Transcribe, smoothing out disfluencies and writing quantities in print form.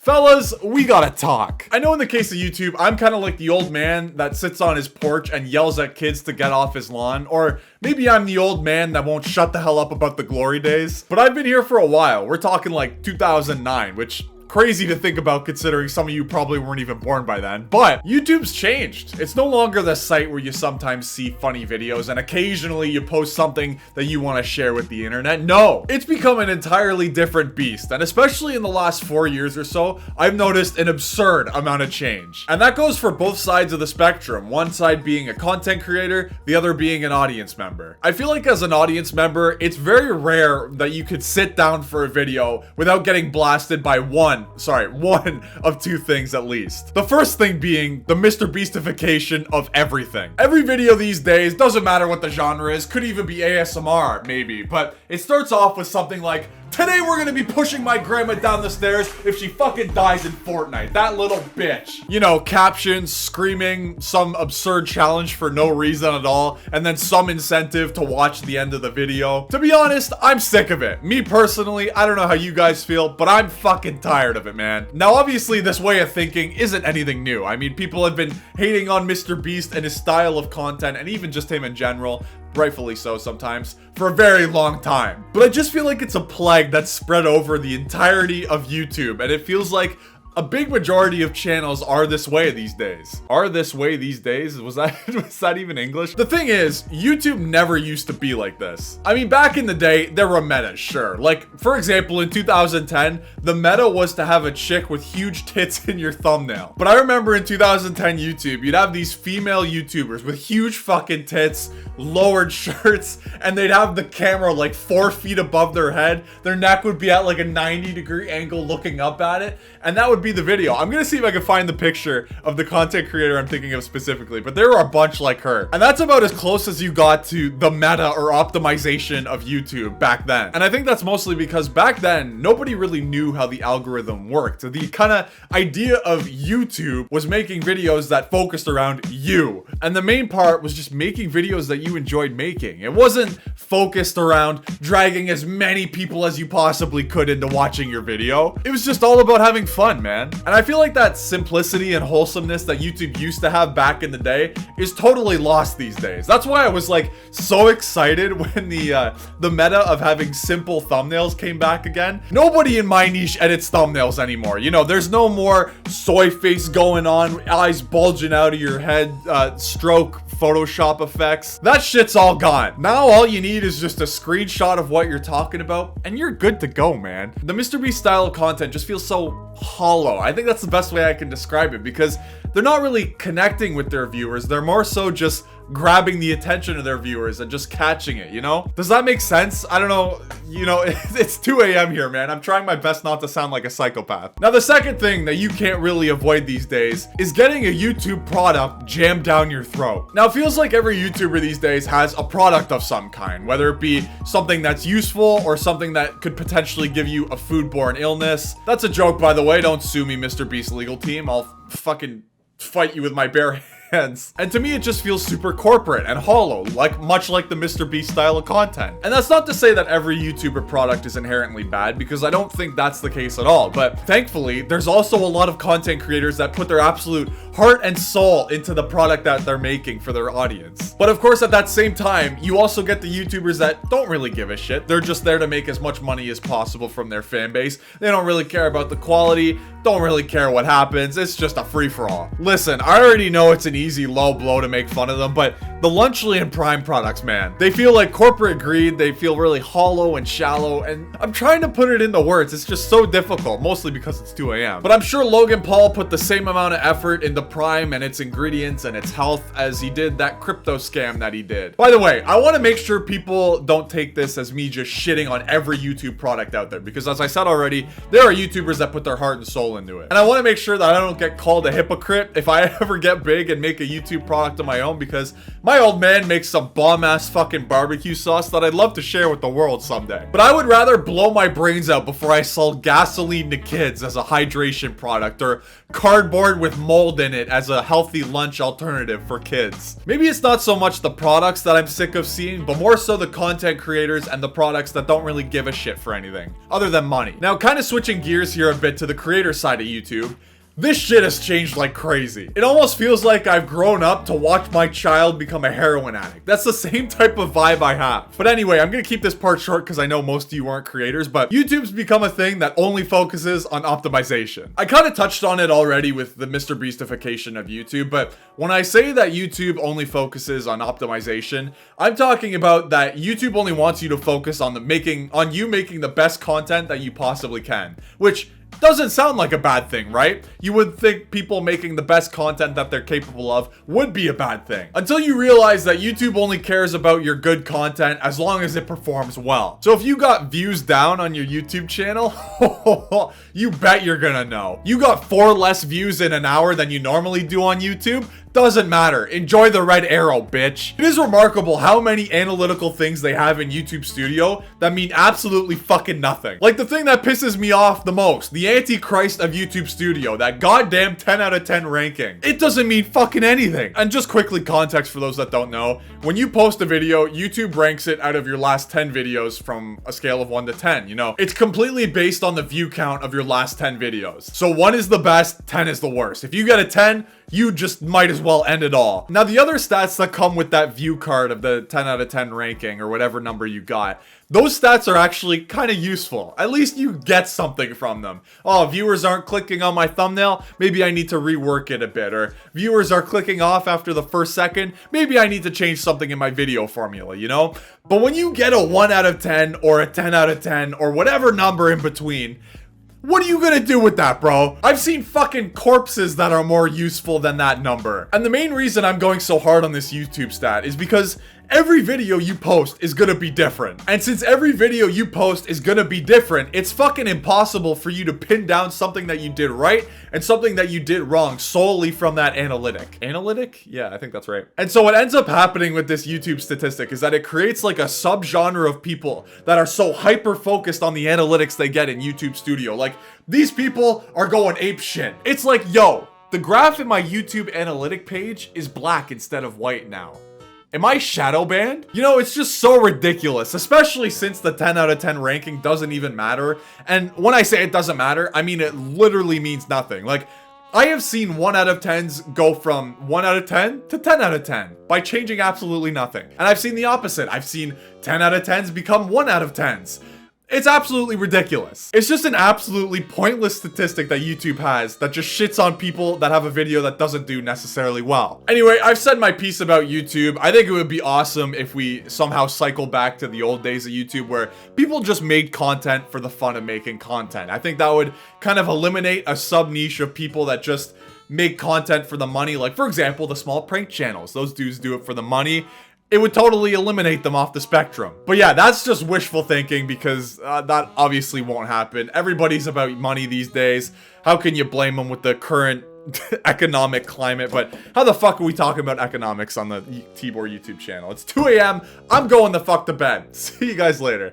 Fellas, we gotta talk. I know in the case of YouTube, I'm kind of like the old man that sits on his porch and yells at kids to get off his lawn, or maybe I'm the old man that won't shut the hell up about the glory days. But I've been here for a while. We're talking like 2009, which crazy to think about considering some of you probably weren't even born by then. But YouTube's changed. It's no longer the site where you sometimes see funny videos and occasionally you post something that you want to share with the internet. No, it's become an entirely different beast. And especially in the last 4 years or so, I've noticed an absurd amount of change. And that goes for both sides of the spectrum. One side being a content creator, the other being an audience member. I feel like as an audience member, it's very rare that you could sit down for a video without getting blasted by one of two things at least. The first thing being the Mr. Beastification of everything. Every video these days, doesn't matter what the genre is, could even be ASMR maybe, but it starts off with something like, today we're gonna be pushing my grandma down the stairs if she fucking dies in Fortnite. That little bitch. You know, captions, screaming, some absurd challenge for no reason at all, and then some incentive to watch the end of the video. To be honest, I'm sick of it. Me personally, I don't know how you guys feel, but I'm fucking tired of it, man. Now, obviously, this way of thinking isn't anything new. I mean, people have been hating on Mr. Beast and his style of content, and even just him in general, rightfully so sometimes, for a very long time. But I just feel like it's a plague that's spread over the entirety of YouTube, and it feels like a big majority of channels are this way these days. Are this way these days? Was that even English? The thing is, YouTube never used to be like this. I mean, back in the day, there were metas, sure. Like, for example, in 2010, the meta was to have a chick with huge tits in your thumbnail. But I remember in 2010 YouTube, you'd have these female YouTubers with huge fucking tits, lowered shirts, and they'd have the camera like 4 feet above their head. Their neck would be at like a 90-degree angle looking up at it, and that would be the video. I'm gonna see if I can find the picture of the content creator I'm thinking of specifically, but there were a bunch like her. And that's about as close as you got to the meta or optimization of YouTube back then. And I think that's mostly because back then, nobody really knew how the algorithm worked. The kind of idea of YouTube was making videos that focused around you. And the main part was just making videos that you enjoyed making. It wasn't focused around dragging as many people as you possibly could into watching your video. It was just all about having fun, man. And I feel like that simplicity and wholesomeness that YouTube used to have back in the day is totally lost these days. That's why I was like so excited when the meta of having simple thumbnails came back again. Nobody in my niche edits thumbnails anymore. You know, there's no more soy face going on, eyes bulging out of your head, stroke Photoshop effects. That shit's all gone. Now all you need is just a screenshot of what you're talking about and you're good to go, man. The Mr. Beast style of content just feels so hollow. I think that's the best way I can describe it because they're not really connecting with their viewers. They're more so just grabbing the attention of their viewers and just catching it, you know? Does that make sense? I don't know. You know, it's 2 a.m. here, man. I'm trying my best not to sound like a psychopath. Now, the second thing that you can't really avoid these days is getting a YouTube product jammed down your throat. Now, it feels like every YouTuber these days has a product of some kind, whether it be something that's useful or something that could potentially give you a foodborne illness. That's a joke, by the way. Don't sue me, Mr. Beast legal team. I'll fucking fight you with my bare hands. And to me, it just feels super corporate and hollow, much like the Mr. Beast style of content. And that's not to say that every YouTuber product is inherently bad, because I don't think that's the case at all. But thankfully, there's also a lot of content creators that put their absolute heart and soul into the product that they're making for their audience. But of course, at that same time, you also get the YouTubers that don't really give a shit. They're just there to make as much money as possible from their fan base. They don't really care about the quality, don't really care what happens. It's just a free-for-all. Listen, I already know it's an easy low blow to make fun of them, but the Lunchly and Prime products, man, they feel like corporate greed. They feel really hollow and shallow, and I'm trying to put it into words. It's just so difficult, mostly because it's 2 a.m. But I'm sure Logan Paul put the same amount of effort into Prime and its ingredients and its health as he did that crypto scam that he did. By the way, I want to make sure people don't take this as me just shitting on every YouTube product out there, because as I said already, there are YouTubers that put their heart and soul into it. And I want to make sure that I don't get called a hypocrite if I ever get big and make a YouTube product of my own, because My old man makes some bomb-ass fucking barbecue sauce that I'd love to share with the world someday. But I would rather blow my brains out before I sell gasoline to kids as a hydration product, or cardboard with mold in it as a healthy lunch alternative for kids. Maybe it's not so much the products that I'm sick of seeing, but more so the content creators and the products that don't really give a shit for anything other than money. Now, kind of switching gears here a bit to the creator side of YouTube. This shit has changed like crazy. It almost feels like I've grown up to watch my child become a heroin addict. That's the same type of vibe I have. But anyway, I'm gonna keep this part short because I know most of you aren't creators, but YouTube's become a thing that only focuses on optimization. I kind of touched on it already with the Mr. Beastification of YouTube, but when I say that YouTube only focuses on optimization, I'm talking about that YouTube only wants you to focus on making the best content that you possibly can, which doesn't sound like a bad thing, right? You would think people making the best content that they're capable of would be a bad thing. Until you realize that YouTube only cares about your good content as long as it performs well. So if you got views down on your YouTube channel, you bet you're gonna know. You got 4 less views in an hour than you normally do on YouTube? Doesn't matter. Enjoy the red arrow, bitch. It is remarkable how many analytical things they have in YouTube Studio that mean absolutely fucking nothing. Like the thing that pisses me off the most, the Antichrist of YouTube Studio, that goddamn 10 out of 10 ranking. It doesn't mean fucking anything. And just quickly context for those that don't know, when you post a video, YouTube ranks it out of your last 10 videos from a scale of 1 to 10, you know? It's completely based on the view count of your last 10 videos. So 1 is the best, 10 is the worst. If you get a 10, you just might as well end it all. Now, the other stats that come with that view card of the 10 out of 10 ranking or whatever number you got, those stats are actually kind of useful. At least you get something from them. Oh, viewers aren't clicking on my thumbnail? Maybe I need to rework it a bit. Or viewers are clicking off after the first second? Maybe I need to change something in my video formula, you know? But when you get a 1 out of 10 or a 10 out of 10 or whatever number in between, what are you gonna do with that, bro? I've seen fucking corpses that are more useful than that number. And the main reason I'm going so hard on this YouTube stat is because every video you post is gonna be different. And since every video you post is gonna be different, it's fucking impossible for you to pin down something that you did right and something that you did wrong solely from that analytic. Analytic? Yeah, I think that's right. And so what ends up happening with this YouTube statistic is that it creates like a subgenre of people that are so hyper-focused on the analytics they get in YouTube Studio. Like, these people are going ape shit. It's like, yo, the graph in my YouTube analytic page is black instead of white now. Am I shadow banned? You know, it's just so ridiculous, especially since the 10 out of 10 ranking doesn't even matter. And when I say it doesn't matter, I mean it literally means nothing. Like, I have seen 1 out of 10s go from 1 out of 10 to 10 out of 10 by changing absolutely nothing. And I've seen the opposite. I've seen 10 out of 10s become 1 out of 10s. It's absolutely ridiculous. It's just an absolutely pointless statistic that YouTube has that just shits on people that have a video that doesn't do necessarily well. Anyway, I've said my piece about YouTube. I think it would be awesome if we somehow cycle back to the old days of YouTube where people just made content for the fun of making content. I think that would kind of eliminate a sub-niche of people that just make content for the money. Like, for example, the small prank channels. Those dudes do it for the money. It would totally eliminate them off the spectrum. But yeah, that's just wishful thinking because that obviously won't happen. Everybody's about money these days. How can you blame them with the current economic climate? But how the fuck are we talking about economics on the Tibor YouTube channel? It's 2 a.m. I'm going the fuck to bed. See you guys later.